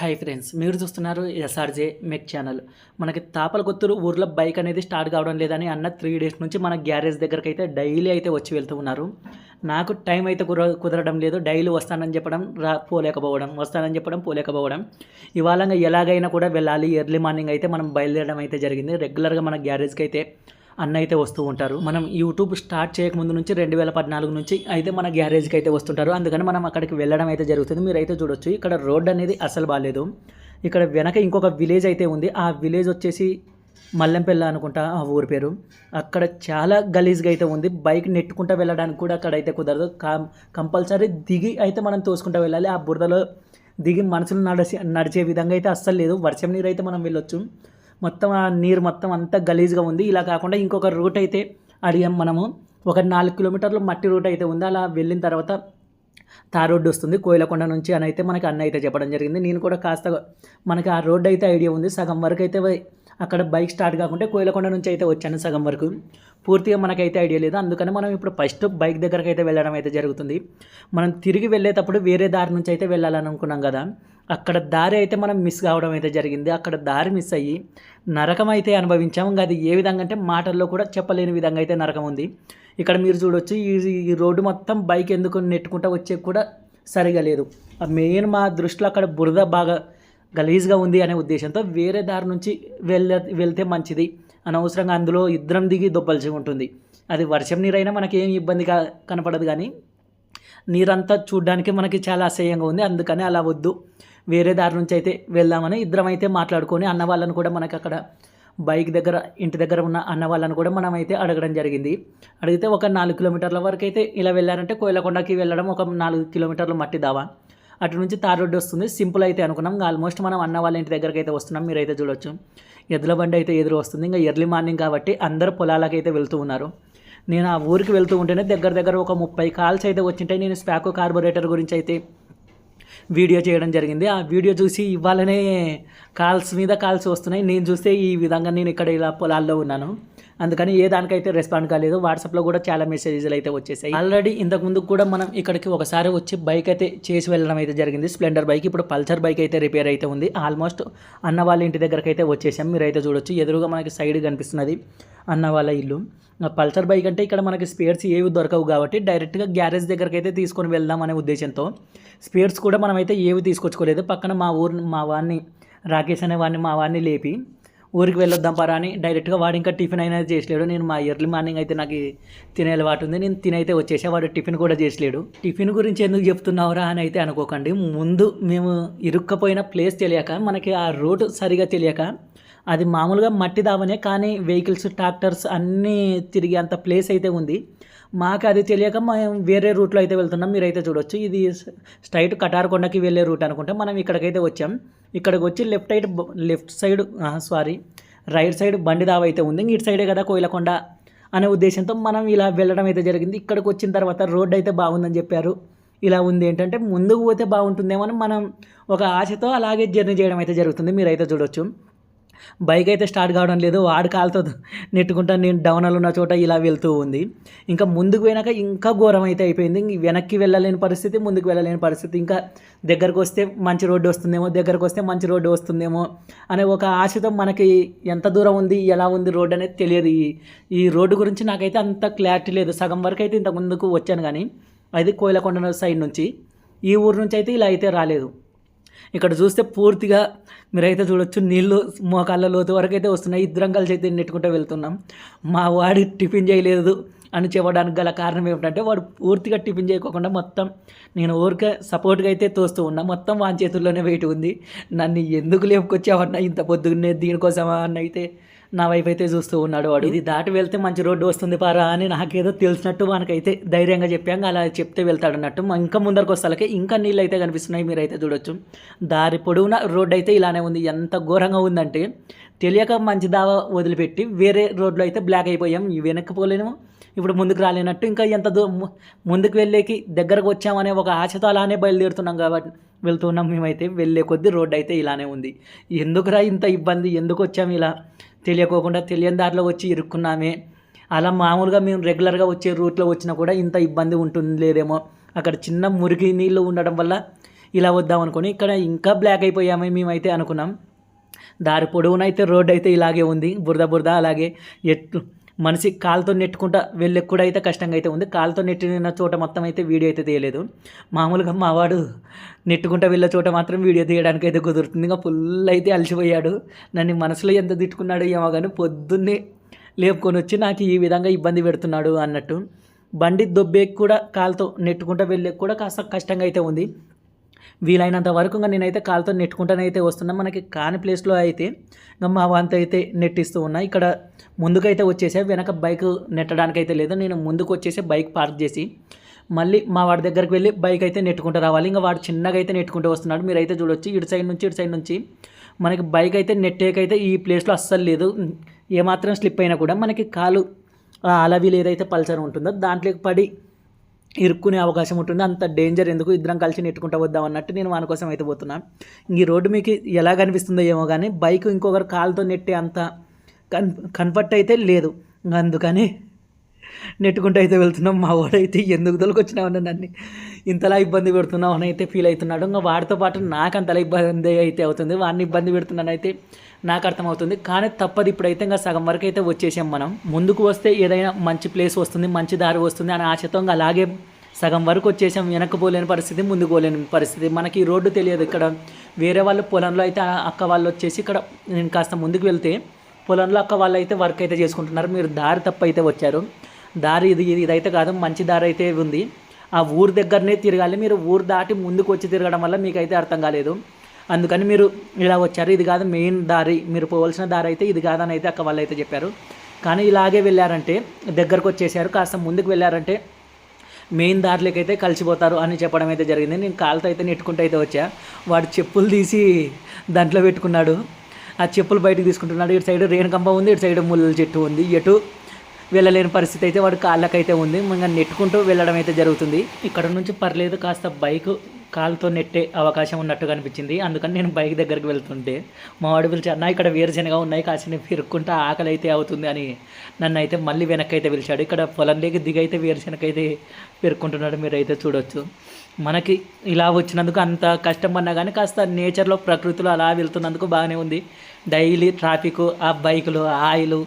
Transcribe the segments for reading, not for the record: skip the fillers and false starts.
Hi friends, మీరు చూస్తున్నారు SRJ మెక్ channel. మనకి తాపలకొత్తూరు ఊర్లో బైక్ అనేది స్టార్ట్ కావడం లేదని అన్న 3 డేస్ నుంచి మన గ్యారేజ్ దగ్గరికి అయితే డైలీ అయితే వచ్చి వెళ్తూ ఉన్నారు. నాకు టైం అయితే కుదరడం లేదు. డైలీ వస్తానని చెప్పడం పోలేకపోవడం, వస్తానని చెప్పడం పోలేకపోవడం. ఇవాళ ఎలాగైనా కూడా వెళ్ళాలి. ఎర్లీ మార్నింగ్ అయితే మనం బయలుదేరడం అయితే జరిగింది. రెగ్యులర్గా మన గ్యారేజ్కి అయితే అన్న అయితే వస్తూ ఉంటారు. మనం యూట్యూబ్ స్టార్ట్ చేయకముందు నుంచి 2014 నుంచి అయితే మన గ్యారేజ్కి అయితే వస్తుంటారు. అందుకని మనం అక్కడికి వెళ్ళడం అయితే జరుగుతుంది. మీరు అయితే చూడొచ్చు, ఇక్కడ రోడ్ అనేది అసలు బాగాలేదు. ఇక్కడ వెనక ఇంకొక విలేజ్ అయితే ఉంది. ఆ విలేజ్ వచ్చేసి మల్లెంపల్లి అనుకుంటా ఆ ఊరి పేరు. అక్కడ చాలా గలీజ్గా అయితే ఉంది. బైక్ నెట్టుకుంటూ వెళ్ళడానికి కూడా అక్కడ అయితే కుదరదు. కంపల్సరీ దిగి అయితే మనం తోసుకుంటూ వెళ్ళాలి. ఆ బురదలో దిగి మనుషులు నడిచే విధంగా అయితే అస్సలు లేదు. వర్షం నీరు అయితే మనం వెళ్ళొచ్చు. మొత్తం ఆ నీరు మొత్తం అంతా గలీజ్గా ఉంది. ఇలా కాకుండా ఇంకొక రూట్ అయితే అడిగాం మనము. ఒక 4 కిలోమీటర్లు మట్టి రూట్ అయితే ఉంది. అలా వెళ్ళిన తర్వాత తార్ రోడ్డు వస్తుంది కోయిలకొండ నుంచి అని అయితే మనకి అన్న అయితే చెప్పడం జరిగింది. నేను కూడా కాస్త మనకి ఆ రోడ్డు అయితే ఐడియా ఉంది. సగం వరకు అయితే అక్కడ బైక్ స్టార్ట్ కాకుంటే కోయిలకొండ నుంచి అయితే వచ్చాను సగం వరకు. పూర్తిగా మనకైతే ఐడియా లేదు. అందుకని మనం ఇప్పుడు ఫస్ట్ బైక్ దగ్గరకు అయితే వెళ్ళడం అయితే జరుగుతుంది. మనం తిరిగి వెళ్ళేటప్పుడు వేరే దారి నుంచి అయితే వెళ్ళాలని అనుకున్నాం కదా, అక్కడ దారి అయితే మనం మిస్ కావడం అయితే జరిగింది. అక్కడ దారి మిస్ అయ్యి నరకం అయితే అనుభవించాము. ఇంకా అది ఏ విధంగా అంటే మాటల్లో కూడా చెప్పలేని విధంగా అయితే నరకం ఉంది. ఇక్కడ మీరు చూడొచ్చు, ఈ రోడ్డు మొత్తం బైక్ ఎందుకు నెట్టుకుంటూ వచ్చే కూడా సరిగా లేదు. మెయిన్ మా దృష్టిలో అక్కడ బురద బాగా గలీజ్గా ఉంది అనే ఉద్దేశంతో వేరే దారి నుంచి వెళ్తే మంచిది, అనవసరంగా అందులో ఇద్దరం దిగి దొబ్బల్సి ఉంటుంది. అది వర్షం నీరైనా మనకి ఏం ఇబ్బంది కనపడదు, కానీ నీరంతా చూడడానికి మనకి చాలా అసహ్యంగా ఉంది. అందుకని అలా వద్దు, వేరే దారి నుంచి అయితే వెళ్దామని ఇద్దరం అయితే మాట్లాడుకొని అన్న వాళ్ళని కూడా మనకి అక్కడ బైక్ దగ్గర ఇంటి దగ్గర ఉన్న అన్న వాళ్ళని కూడా మనం అయితే అడగడం జరిగింది. అడిగితే ఒక 4 కిలోమీటర్ల వరకు అయితే ఇలా వెళ్ళారంటే కోయిలకొండకి వెళ్ళడం ఒక 4 కిలోమీటర్లు మట్టి దావా, అటు నుంచి తార్ రోడ్డు వస్తుంది. సింపుల్ అయితే అనుకున్నాం. ఆల్మోస్ట్ మనం అన్న వాళ్ళ ఇంటి దగ్గరికి అయితే వస్తున్నాం. మీరైతే చూడొచ్చు, ఎద్దుల బండి అయితే ఎదురు వస్తుంది. ఇంకా ఎర్లీ మార్నింగ్ కాబట్టి అందరూ పొలాలకు అయితే వెళ్తూ ఉన్నారు. నేను ఆ ఊరికి వెళ్తూ ఉంటేనే దగ్గర ఒక 30 కాల్స్ అయితే వచ్చింటాయి. నేను స్పాకో కార్బొరేటర్ గురించి అయితే వీడియో చేయడం జరిగింది. ఆ వీడియో చూసి ఇవాళనే కాల్స్ మీద కాల్స్ వస్తున్నాయి. నేను చూస్తే ఈ విధంగా నేను ఇక్కడ ఇలా పొలాల్లో ఉన్నాను. అందుకని ఏ దానికైతే రెస్పాండ్ కాలేదు. వాట్సాప్లో కూడా చాలా మెసేజ్లు అయితే వచ్చేసాయి. ఆల్రెడీ ఇంతకుముందు కూడా మనం ఇక్కడికి ఒకసారి వచ్చి బైక్ అయితే చేసి వెళ్ళడం అయితే జరిగింది. Splendor bike. ఇప్పుడు పల్సర్ బైక్ అయితే రిపేర్ అయితే ఉంది. ఆల్మోస్ట్ అన్న వాళ్ళ ఇంటి దగ్గరికి అయితే వచ్చేసాం. మీరైతే చూడొచ్చు, ఎదురుగా మనకి సైడ్ కనిపిస్తున్నది అన్న వాళ్ళ ఇల్లు. పల్సర్ బైక్ అంటే ఇక్కడ మనకి స్పేర్స్ ఏవి దొరకవు కాబట్టి డైరెక్ట్గా గ్యారేజ్ దగ్గరికి అయితే తీసుకొని వెళ్దాం అనే ఉద్దేశంతో స్పేర్స్ కూడా మనమైతే ఏవి తీసుకొచ్చుకోలేదు. పక్కన మా వాడిని రాకేష్ అనే వాడిని మా వాడిని లేపి ఊరికి వెళ్ళొద్దాం పరా అని డైరెక్ట్గా వాడు ఇంకా టిఫిన్ అయినా చేసలేడు. నేను మా ఎర్లీ మార్నింగ్ అయితే నాకు తినే అలవాటు ఉంది. నేను తినైతే వచ్చేసా, వాడు టిఫిన్ కూడా చేసలేడు. టిఫిన్ గురించి ఎందుకు చెప్తున్నావురా అని అయితే అనుకోకండి. ముందు మేము ఇరుక్కపోయిన ప్లేస్ తెలియక, మనకి ఆ రోడ్ సరిగా తెలియక, అది మామూలుగా మట్టి దావనే కానీ వెహికల్స్ ట్రాక్టర్స్ అన్నీ తిరిగే అంత ప్లేస్ అయితే ఉంది. మాకు అది తెలియక మేము వేరే రూట్లో అయితే వెళ్తున్నాం. మీరైతే చూడొచ్చు, ఇది స్ట్రైట్ కటారకొండకి వెళ్ళే రూట్ అనుకుంటే మనం ఇక్కడికైతే వచ్చాం. ఇక్కడికి వచ్చి రైట్ సైడ్ బండి దావ అయితే ఉంది. ఇటు సైడే కదా కోయిలకొండ అనే ఉద్దేశంతో మనం ఇలా వెళ్ళడం అయితే జరిగింది. ఇక్కడికి వచ్చిన తర్వాత రోడ్ అయితే బాగుందని చెప్పారు. ఇలా ఉంది ఏంటంటే ముందుకు పోతే బాగుంటుందేమో అని మనం ఒక ఆశతో అలాగే జర్నీ చేయడం అయితే జరుగుతుంది. మీరైతే చూడొచ్చు, బైక్ అయితే స్టార్ట్ కావడం లేదు. వాడు కాలుతో నెట్టుకుంటా నేను డౌన్లో ఉన్న చోట ఇలా వెళ్తూ ఉంది. ఇంకా ముందుకు పోయినాక ఇంకా ఘోరం అయితే అయిపోయింది. వెనక్కి వెళ్ళలేని పరిస్థితి, ముందుకు వెళ్ళలేని పరిస్థితి. ఇంకా దగ్గరకు వస్తే మంచి రోడ్డు వస్తుందేమో అనే ఒక ఆశతో మనకి ఎంత దూరం ఉంది, ఎలా ఉంది రోడ్డు అనేది తెలియదు. ఈ రోడ్డు గురించి నాకైతే అంత క్లారిటీ లేదు. సగం వరకు అయితే ఇంత ముందుకు వచ్చాను, కానీ అది కోయిలకొండ సైడ్ నుంచి, ఈ ఊరు నుంచి అయితే ఇలా అయితే రాలేదు. ఇక్కడ చూస్తే పూర్తిగా మీరైతే చూడొచ్చు, నీళ్ళు మోకాళ్ళ లోతు వరకు అయితే వస్తున్నాయి. ఇద్దరం కలిసి అయితే నెట్టుకుంటూ వెళ్తున్నాం. మా వాడు టిఫిన్ చేయలేదు అని చెప్పడానికి గల కారణం ఏమిటంటే, వాడు పూర్తిగా టిఫిన్ చేయకోకుండా మొత్తం నేను ఊరికే సపోర్ట్గా అయితే తోస్తూ ఉన్నా. మొత్తం వాని చేతుల్లోనే వెయిట్ ఉంది. నన్ను ఎందుకు లేపుకొచ్చావన్నా ఇంత పొద్దున్నే దీనికోసమా అన్న అయితే నా వైపు అయితే చూస్తూ ఉన్నాడు. వాడు ఇది దాటి వెళ్తే మంచి రోడ్డు వస్తుంది పారా అని నాకేదో తెలిసినట్టు మనకైతే ధైర్యంగా చెప్పాం. అలా చెప్తే వెళ్తాడు అన్నట్టు. ఇంకా ముందరకు వస్తాలకే ఇంకా నీళ్ళు అయితే కనిపిస్తున్నాయి. మీరైతే చూడొచ్చు, దారి పొడవునా రోడ్డు అయితే ఇలానే ఉంది. ఎంత ఘోరంగా ఉందంటే తెలియక మంచి దావా వదిలిపెట్టి వేరే రోడ్లో అయితే బ్లాక్ అయిపోయాం. వెనక్కి పోలేము, ఇప్పుడు ముందుకు రాలేనట్టు. ఇంకా ఎంత ముందుకు వెళ్ళేకి దగ్గరకు వచ్చామనే ఒక ఆశతో అలానే బయలుదేరుతున్నాం కాబట్టి వెళ్తున్నాం. మేమైతే వెళ్ళే కొద్దీ రోడ్డు అయితే ఇలానే ఉంది. ఎందుకురా ఇంత ఇబ్బంది, ఎందుకు వచ్చాము ఇలా తెలియకోకుండా, తెలియని దారిలో వచ్చి ఇరుక్కున్నామే. అలా మామూలుగా మేము రెగ్యులర్గా వచ్చే రూట్లో వచ్చినా కూడా ఇంత ఇబ్బంది ఉంటుంది లేదేమో. అక్కడ చిన్న మురికి నీళ్ళు ఉండడం వల్ల ఇలా వద్దాం అనుకుని ఇక్కడ ఇంకా బ్లాక్ అయిపోయాము మేమైతే అనుకున్నాం. దారి పొడవునైతే రోడ్డు అయితే ఇలాగే ఉంది, బురద బురద. అలాగే ఎట్లు మనిషి కాలుతో నెట్టుకుంటా వెళ్ళే కూడా అయితే కష్టంగా అయితే ఉంది. కాలుతో నెట్టిన చోట మొత్తం అయితే వీడియో అయితే తీయలేదు. మామూలుగా మావాడు నెట్టుకుంటా వెళ్ళే చోట మాత్రం వీడియో తీయడానికి అయితే కుదురుతుంది. ఇంకా ఫుల్ అయితే అలసిపోయాడు. నన్ను మనసులో ఎంత తిట్టుకున్నాడు ఏమో కానీ పొద్దున్నే లేపుకొని వచ్చి నాకు ఈ విధంగా ఇబ్బంది పెడుతున్నాడు అన్నట్టు. బండి దొబ్బే కూడా కాలుతో నెట్టుకుంటా వెళ్ళే కూడా కాస్త కష్టంగా అయితే ఉంది. వీలైనంత వరకు ఇంకా నేనైతే కాలుతో నెట్టుకుంటానే అయితే వస్తున్నా. మనకి కాని ప్లేస్లో అయితే ఇంకా మా వంతు అయితే నెట్టిస్తూ ఉన్నా. ఇక్కడ ముందుకైతే వచ్చేసా, వెనక బైక్ నెట్టడానికి అయితే లేదు. నేను ముందుకు వచ్చేసి బైక్ పార్క్ చేసి మళ్ళీ మా వాడి దగ్గరికి వెళ్ళి బైక్ అయితే నెట్టుకుంటూ రావాలి. ఇంకా వాడు చిన్నగా అయితే నెట్టుకుంటూ వస్తున్నాడు. మీరైతే చూడొచ్చు ఇటు సైడ్ నుంచి మనకి బైక్ అయితే నెట్టేకైతే ఈ ప్లేస్లో అస్సలు లేదు. ఏమాత్రం స్లిప్ అయినా కూడా మనకి కాలు అలవీలు ఏదైతే పల్చర్ ఉంటుందో దాంట్లోకి పడి ఇరుక్కునే అవకాశం ఉంటుంది. అంత డేంజర్ ఎందుకు, ఇద్దరం కలిసి నెట్టుకుంటూ వద్దాం అన్నట్టు నేను వాని కోసం అయితే పోతున్నా. ఈ రోడ్డు మీకు ఎలా కనిపిస్తుందో ఏమో కానీ బైక్ ఇంకొకరు కాలుతో నెట్టే అంత కంఫర్ట్ అయితే లేదు. అందుకని నెట్టుకుంటూ అయితే వెళ్తున్నాం. మా వాడైతే ఎందుకు తొలకొచ్చినామని నన్ను ఇంతలా ఇబ్బంది పెడుతున్నావు అని అయితే ఫీల్ అవుతున్నాడు. ఇంకా వాడితో పాటు నాకు అంతలా ఇబ్బంది అయితే అవుతుంది. వాడిని ఇబ్బంది పెడుతున్నానైతే నాకు అర్థమవుతుంది. కానీ తప్పదు, ఇప్పుడైతే ఇంకా సగం వరకు అయితే వచ్చేసాం. మనం ముందుకు వస్తే ఏదైనా మంచి ప్లేస్ వస్తుంది, మంచి దారి వస్తుంది అని ఆశతో అలాగే సగం వరకు వచ్చేసాం. వెనక్కి పోలేని పరిస్థితి, ముందుకు పోలేని పరిస్థితి. మనకి ఈ రోడ్డు తెలియదు. ఇక్కడ వేరే వాళ్ళు పొలంలో అయితే అక్క వాళ్ళు వచ్చేసి ఇక్కడ నేను కాస్త ముందుకు వెళ్తే పొలంలో అక్క వాళ్ళు అయితే వర్క్ అయితే చేసుకుంటున్నారు. మీరు దారి తప్పు అయితే వచ్చారు. దారి ఇదైతే కాదు, మంచి దారి అయితే ఉంది. ఆ ఊరు దగ్గరనే తిరగాలి. మీరు ఊరు దాటి ముందుకు వచ్చి తిరగడం వల్ల మీకైతే అర్థం కాలేదు. అందుకని మీరు ఇలా వచ్చారు. ఇది కాదు మెయిన్ దారి, మీరు పోవాల్సిన దారి అయితే ఇది కాదని అయితే అక్క వాళ్ళు అయితే చెప్పారు. కానీ ఇలాగే వెళ్ళారంటే దగ్గరకు వచ్చేసారు. కాస్త ముందుకు వెళ్ళారంటే మెయిన్ దారిలోకి అయితే కలిసిపోతారు అని చెప్పడం అయితే జరిగింది. నేను కాలుతో అయితే నెట్టుకుంటూ అయితే వచ్చా. వాడు చెప్పులు తీసి దాంట్లో పెట్టుకున్నాడు. ఆ చెప్పులు బయటకు తీసుకుంటున్నాడు. ఇటు సైడ్ రేణుకంప ఉంది, ఇటు సైడ్ ముళ్ళ చెట్టు ఉంది. ఎటు వెళ్ళలేని పరిస్థితి అయితే వాడు కాళ్ళకైతే ఉంది. ఇంకా నెట్టుకుంటూ వెళ్ళడం అయితే జరుగుతుంది. ఇక్కడ నుంచి పర్లేదు, కాస్త బైక్ కాలుతో నెట్టే అవకాశం ఉన్నట్టుగా అనిపించింది. అందుకని నేను బైక్ దగ్గరికి వెళ్తుంటే మా వాడు పిలిచి అన్న ఇక్కడ వేరుశనగ ఉన్నాయి, కాసిన పెరుక్కుంటా ఆకలి అయితే అవుతుంది అని నన్ను అయితే మళ్ళీ వెనక్కి అయితే పిలిచాడు. ఇక్కడ పొలంలోకి దిగైతే వేరుశనగ అయితే పెరుక్కుంటున్నాడు. మీరు అయితే చూడొచ్చు. మనకి ఇలా వచ్చినందుకు అంత కష్టం పడినా కానీ కాస్త నేచర్లో ప్రకృతిలో అలా వెళ్తున్నందుకు బాగానే ఉంది. డైలీ ట్రాఫిక్, ఆ బైకులు, ఆయిల్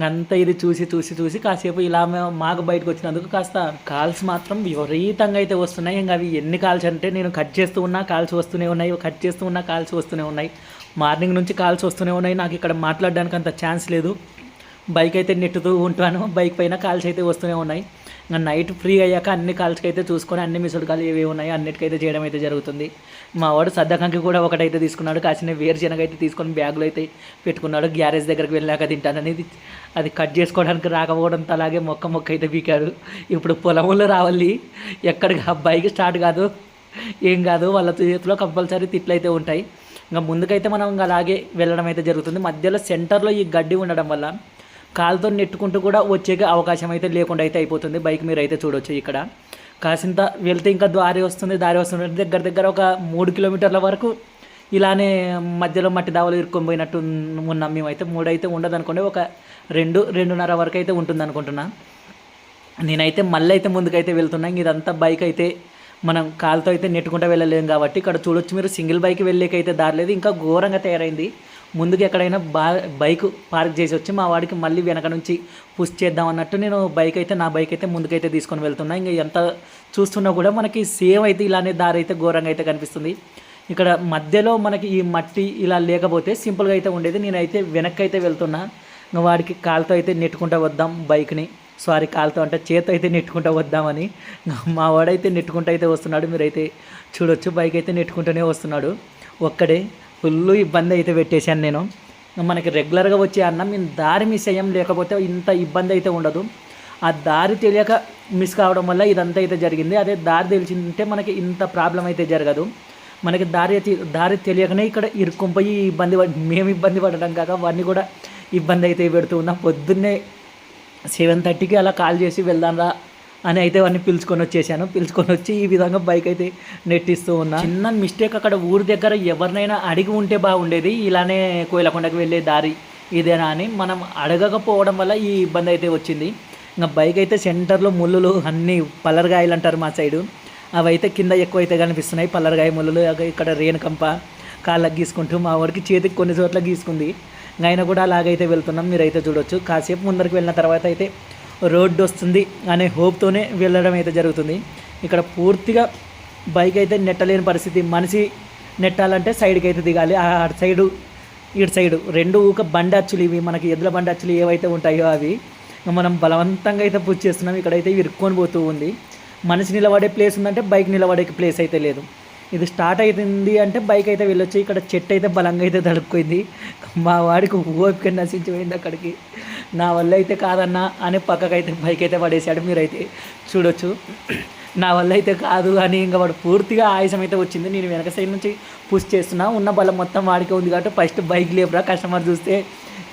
అంతా ఇది చూసి కాసేపు ఇలా మాకు బయటకు వచ్చినందుకు కాస్త కాల్స్ మాత్రం విపరీతంగా అయితే వస్తున్నాయి. ఇంకా అవి ఎన్ని కాల్స్ అంటే నేను కట్ చేస్తూ ఉన్నా కాల్స్ వస్తూనే ఉన్నాయి, కట్ చేస్తూ ఉన్నా కాల్స్ వస్తూనే ఉన్నాయి. మార్నింగ్ నుంచి కాల్స్ వస్తూనే ఉన్నాయి. నాకు ఇక్కడ మాట్లాడడానికి అంత ఛాన్స్ లేదు. బైక్ అయితే నెట్టుతూ ఉంటాను, బైక్ పైన కాల్స్ అయితే వస్తూనే ఉన్నాయి. ఇంకా నైట్ ఫ్రీ అయ్యాక అన్ని కాల్స్కి అయితే చూసుకొని అన్ని మిస్డ్ కాల్ ఏవి ఉన్నాయో అన్నిటికైతే చేయడం అయితే జరుగుతుంది. మా వాడు సద్దకంకి కూడా ఒకటైతే తీసుకున్నాడు. కాసిన వేరుశనగ అయితే తీసుకొని బ్యాగులో అయితే పెట్టుకున్నాడు. గ్యారేజ్ దగ్గరికి వెళ్ళాక తింటానని అది కట్ చేసుకోవడానికి రాకపోవడంతో అలాగే మొక్క అయితే పీకాడు. ఇప్పుడు పొలంలో రావాలి, ఎక్కడికి బైక్ స్టార్ట్ కాదు, ఏం కాదు. వాళ్ళ చేతిలో కంపల్సరీ తిట్లు అయితే ఉంటాయి. ఇంకా ముందుకైతే మనం ఇంకా అలాగే వెళ్ళడం అయితే జరుగుతుంది. మధ్యలో సెంటర్లో ఈ గడ్డి ఉండడం వల్ల కాలుతో నెట్టుకుంటూ కూడా వచ్చే అవకాశం అయితే లేకుండా అయితే అయిపోతుంది. బైక్ మీరు అయితే చూడవచ్చు. ఇక్కడ కాసింత వెళ్తే ఇంకా దారి వస్తుంది దగ్గర ఒక 3 కిలోమీటర్ల వరకు ఇలానే మధ్యలో మట్టి దావలు ఇరుక్కొని పోయినట్టు ఉన్నాం. మేమైతే 3 అయితే ఉండదు అనుకోండి, ఒక 2-2.5 వరకు అయితే ఉంటుంది అనుకుంటున్నా. నేనైతే మళ్ళీ అయితే ముందుకైతే వెళ్తున్నా. ఇదంతా బైక్ అయితే మనం కాలుతో అయితే నెట్టుకుంటూ వెళ్ళలేము కాబట్టి ఇక్కడ చూడొచ్చు మీరు. సింగిల్ బైక్ వెళ్ళేకైతే దారి లేదు, ఇంకా ఘోరంగా తయారైంది. ముందుకు ఎక్కడైనా బైక్ పార్క్ చేసి వచ్చి మా వాడికి మళ్ళీ వెనక నుంచి పుష్ చేద్దాం అన్నట్టు నేను నా బైక్ అయితే ముందుకైతే తీసుకొని వెళ్తున్నా. ఇంకా ఎంత చూస్తున్నా కూడా మనకి సేమ్ అయితే ఇలానే దారి అయితే ఘోరంగా అయితే కనిపిస్తుంది. ఇక్కడ మధ్యలో మనకి ఈ మట్టి ఇలా లేకపోతే సింపుల్గా అయితే ఉండేది. నేనైతే వెనక్కి అయితే వెళ్తున్నా. ఇంకా వాడికి కాలుతో అయితే నెట్టుకుంటూ వద్దాం బైక్ని, కాలుతో అంటే చేత అయితే నెట్టుకుంటూ వద్దామని మా వాడైతే నెట్టుకుంటూ అయితే వస్తున్నాడు. మీరైతే చూడొచ్చు. బైక్ అయితే నెట్టుకుంటూనే వస్తున్నాడు ఒక్కడే. ఫుల్ ఇబ్బంది అయితే పెట్టేశాను నేను. మనకి రెగ్యులర్గా వచ్చే అన్నం మేము దారి మిస్ అయ్యాం, లేకపోతే ఇంత ఇబ్బంది అయితే ఉండదు. ఆ దారి తెలియక మిస్ కావడం వల్ల ఇదంతా అయితే జరిగింది. అదే దారి తెలిసిందంటే మనకి ఇంత ప్రాబ్లం అయితే జరగదు. మనకి దారి తెలియకనే ఇక్కడ ఇరుక్కుంపోయి మేము ఇబ్బంది పడడం కాక వాడిని కూడా ఇబ్బంది అయితే పెడుతూ ఉన్నాం. పొద్దున్నే 7:30కి అలా కాల్ చేసి వెళ్దాంరా అని అయితే వాడిని పిలుచుకొని వచ్చి ఈ విధంగా బైక్ అయితే నెట్టిస్తూ ఉన్నా. చిన్న మిస్టేక్, అక్కడ ఊరి దగ్గర ఎవరినైనా అడిగి ఉంటే బాగుండేది. ఇలానే కోయిలకొండకు వెళ్ళే దారి ఇదేనా అని మనం అడగకపోవడం వల్ల ఈ ఇబ్బంది అయితే వచ్చింది. ఇంకా బైక్ అయితే సెంటర్లో ముళ్ళులు అన్నీ పల్లరగాయలు అంటారు మా సైడు, అవి అయితే కింద ఎక్కువ అయితే కనిపిస్తున్నాయి. పల్లరగాయ ముళ్ళు ఇక్కడ రేణుకంప కాళ్ళకి గీసుకుంటూ మా వాడికి చేతికి కొన్ని చోట్ల గీసుకుంది. అయినా కూడా అలాగైతే వెళ్తున్నాం, మీరైతే చూడొచ్చు. కాసేపు ముందరికి వెళ్ళిన తర్వాత అయితే రోడ్డు వస్తుంది అనే హోప్తోనే వెళ్ళడం అయితే జరుగుతుంది. ఇక్కడ పూర్తిగా బైక్ అయితే నెట్టలేని పరిస్థితి. మనిషి నెట్టాలంటే సైడ్కి అయితే దిగాలి. అటు సైడు ఇటు సైడు రెండు ఊక బండి అచ్చులు, ఇవి మనకి ఎద్దుల బండి అచ్చులు ఏవైతే ఉంటాయో అవి మనం బలవంతంగా అయితే పుష్ చేస్తున్నాం. ఇక్కడైతే ఇరుక్కొని పోతూ ఉంది. మనిషి నిలబడే ప్లేస్ ఉందంటే బైక్ నిలబడే ప్లేస్ అయితే లేదు. ఇది స్టార్ట్ అవుతుంది అంటే బైక్ అయితే వెళ్ళొచ్చు. ఇక్కడ చెట్టు అయితే బలంగా అయితే తడుపుకుంది. మా వాడికి ఓపిక నశించిపోయింది అక్కడికి. నా వల్ల అయితే కాదన్నా అని పక్కకైతే బైక్ అయితే పడేసాడు, మీరైతే చూడొచ్చు. నా వల్ల అయితే కాదు అని ఇంకా వాడు పూర్తిగా ఆయాసం అయితే వచ్చింది. నేను వెనక సైడ్ నుంచి పుష్ చేస్తున్నా, ఉన్న బలం మొత్తం వాడికే ఉంది కాబట్టి ఫస్ట్ బైక్ లేపురా. కస్టమర్ చూస్తే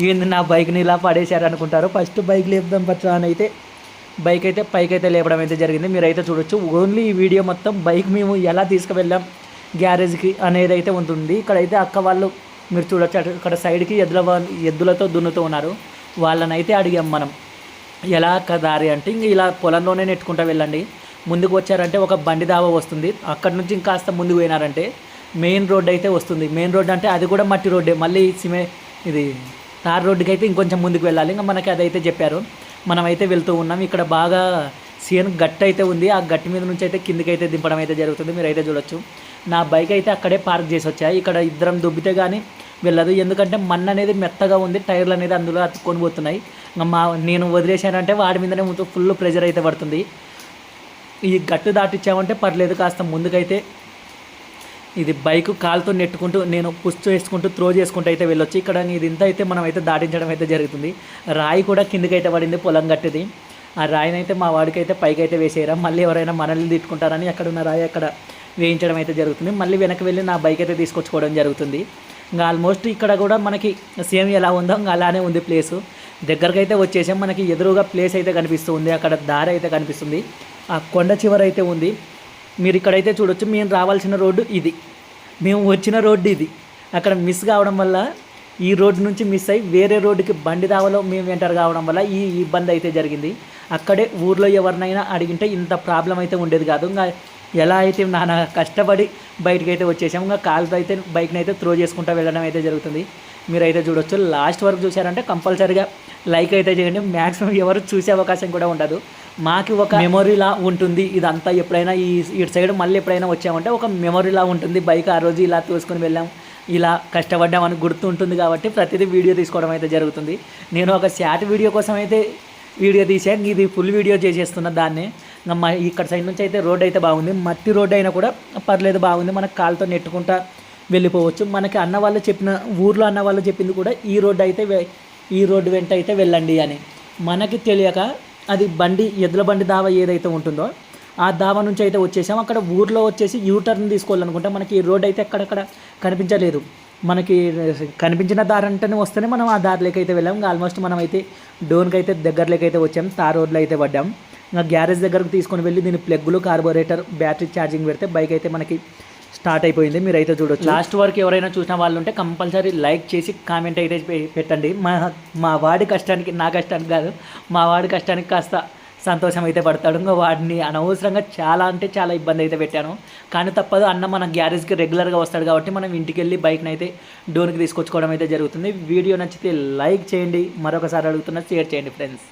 ఏంది నా బైక్ని ఇలా పడేశారు అనుకుంటారు. ఫస్ట్ బైక్ లేపుదాం పట్రా అని అయితే బైక్ అయితే పైకైతే లేపడం అయితే జరిగింది. మీరైతే చూడొచ్చు. ఓన్లీ ఈ వీడియో మొత్తం బైక్ మేము ఎలా తీసుకువెళ్ళాం గ్యారేజ్కి అనేది అయితే ఉంటుంది. ఇక్కడైతే అక్క వాళ్ళు మీరు చూడొచ్చు, అక్కడ సైడ్కి ఎద్దులతో దున్నుతూ ఉన్నారు. వాళ్ళని అయితే అడిగాం మనం ఎలా దారి అంటే ఇంక ఇలా పొలంలోనే నెట్టుకుంటూ వెళ్ళండి, ముందుకు వచ్చారంటే ఒక బండి దావా వస్తుంది, అక్కడి నుంచి ఇంకాస్త ముందుకు పోయినారంటే మెయిన్ రోడ్ అయితే వస్తుంది. మెయిన్ రోడ్ అంటే అది కూడా మట్టి రోడ్డే, మళ్ళీ ఇది తార్ రోడ్డుకి అయితే ఇంకొంచెం ముందుకు వెళ్ళాలి. ఇంకా మనకి అదైతే చెప్పారు. మనమైతే వెళ్తూ ఉన్నాం. ఇక్కడ బాగా సీన్ గట్టి అయితే ఉంది. ఆ గట్టి మీద నుంచి అయితే కిందికి అయితే దింపడం అయితే జరుగుతుంది. మీరైతే చూడొచ్చు. నా బైక్ అయితే అక్కడే పార్క్ చేసి వచ్చాయి. ఇక్కడ ఇద్దరం దుబ్బితే కానీ వెళ్ళదు, ఎందుకంటే మన్ను అనేది మెత్తగా ఉంది, టైర్లు అనేది అందులో అతుక్కొని పోతున్నాయి. నేను వదిలేశానంటే వాడి మీదనే ఫుల్ ప్రెజర్ అయితే పడుతుంది. ఈ గట్టు దాటిచ్చామంటే పర్లేదు, కాస్త ముందుకైతే ఇది బైక్ కాలుతో నెట్టుకుంటూ నేను పుష్ చేసుకుంటూ త్రో చేసుకుంటూ అయితే వెళ్ళొచ్చు. ఇక్కడ ఇది ఇంత అయితే మనం అయితే దాటించడం అయితే జరుగుతుంది. రాయి కూడా కిందకైతే పడింది, పొలం గట్టిది. ఆ రాయిని అయితే మా వాడికి అయితే పైకి అయితే వేసేయరా, మళ్ళీ ఎవరైనా మనల్ని తిట్టుకుంటారని అక్కడ ఉన్న రాయి అక్కడ వేయించడం అయితే జరుగుతుంది. మళ్ళీ వెనక్కి వెళ్ళి నా బైక్ అయితే తీసుకొచ్చుకోవడం జరుగుతుంది. ఇంకా ఆల్మోస్ట్ ఇక్కడ కూడా మనకి సేమ్ ఎలా ఉందో ఇంకా అలానే ఉంది ప్లేసు. దగ్గరకు అయితే వచ్చేసాం. మనకి ఎదురుగా ప్లేస్ అయితే కనిపిస్తుంది, అక్కడ దారి అయితే కనిపిస్తుంది, ఆ కొండ చివర అయితే ఉంది. మీరు ఇక్కడైతే చూడొచ్చు. మేము రావాల్సిన రోడ్డు ఇది, మేము వచ్చిన రోడ్డు ఇది. అక్కడ మిస్ కావడం వల్ల ఈ రోడ్డు నుంచి మిస్ అయ్యి వేరే రోడ్డుకి బండి దావలో మేము ఎంటర్ కావడం వల్ల ఈ ఇబ్బంది అయితే జరిగింది. అక్కడే ఊర్లో ఎవరినైనా అడిగింటే ఇంత ప్రాబ్లం అయితే ఉండేది కాదు. ఇంకా ఎలా అయితే నాన్న కష్టపడి బయటకు అయితే వచ్చేసాము. ఇంకా కాలుతో అయితే బైక్ని అయితే త్రో చేసుకుంటూ వెళ్ళడం అయితే జరుగుతుంది. మీరైతే చూడొచ్చు. లాస్ట్ వరకు చూసారంటే కంపల్సరీగా లైక్ అయితే చేయండి. మ్యాక్సిమం ఎవరు చూసే అవకాశం కూడా ఉండదు. మాకు ఒక మెమొరీలా ఉంటుంది ఇదంతా. ఎప్పుడైనా ఇటు సైడ్ మళ్ళీ ఎప్పుడైనా వచ్చామంటే ఒక మెమొరీలా ఉంటుంది. బైక్ ఆ రోజు ఇలా తోసుకొని వెళ్ళాం, ఇలా కష్టపడ్డామని గుర్తు ఉంటుంది కాబట్టి ప్రతిదీ వీడియో తీసుకోవడం అయితే జరుగుతుంది. నేను ఒక షార్ట్ వీడియో కోసం అయితే వీడియో తీసాను, ఇది ఫుల్ వీడియో చేసేస్తున్న దాన్ని. ఇంకా ఇక్కడ సైడ్ నుంచి అయితే రోడ్ అయితే బాగుంది, మట్టి రోడ్ అయినా కూడా పర్లేదు బాగుంది. మనకు కాలుతో నెట్టుకుంటా వెళ్ళిపోవచ్చు. మనకి అన్న వాళ్ళు చెప్పిన ఊర్లో అన్న వాళ్ళు చెప్పింది కూడా ఈ రోడ్డు వెంట అయితే వెళ్ళండి అని. మనకి తెలియక అది ఎద్దుల బండి దావా ఏదైతే ఉంటుందో ఆ దావా నుంచి అయితే వచ్చేసాం. అక్కడ ఊర్లో వచ్చేసి యూటర్న్ తీసుకోవాలనుకుంటే మనకి ఈ రోడ్ అయితే అక్కడక్కడ కనిపించలేదు. మనకి కనిపించిన దారి అంటేనే వస్తేనే మనం ఆ దారిలోకి అయితే వెళ్ళాం. ఆల్మోస్ట్ మనం అయితే డోన్కి అయితే దగ్గరలోకి అయితే వచ్చాం, తార్ రోడ్లో అయితే పడ్డాం. ఇంకా గ్యారేజ్ దగ్గరకు తీసుకొని వెళ్ళి దీని ప్లగ్గులు, కార్బోరేటర్, బ్యాటరీ ఛార్జింగ్ పెడితే బైక్ అయితే మనకి స్టార్ట్ అయిపోయింది. మీరైతే చూడొచ్చు. లాస్ట్ వరకు ఎవరైనా చూసిన వాళ్ళు ఉంటే కంపల్సరీ లైక్ చేసి కామెంట్ అయితే పెట్టండి. మా వాడి కష్టానికి, నా కష్టానికి కాదు, మా వాడి కష్టానికి కాస్త సంతోషం అయితే పడతాడు. ఇంకా వాడిని అనవసరంగా చాలా అంటే చాలా ఇబ్బంది అయితే పెట్టాను. కానీ తప్పదు, అన్న మన గ్యారేజ్కి రెగ్యులర్గా వస్తాడు కాబట్టి మనం ఇంటికి వెళ్ళి బైక్ని అయితే డోర్కి తీసుకొచ్చుకోవడం అయితే జరుగుతుంది. వీడియో నచ్చితే లైక్ చేయండి, మరొకసారి అడుగుతున్నా షేర్ చేయండి ఫ్రెండ్స్.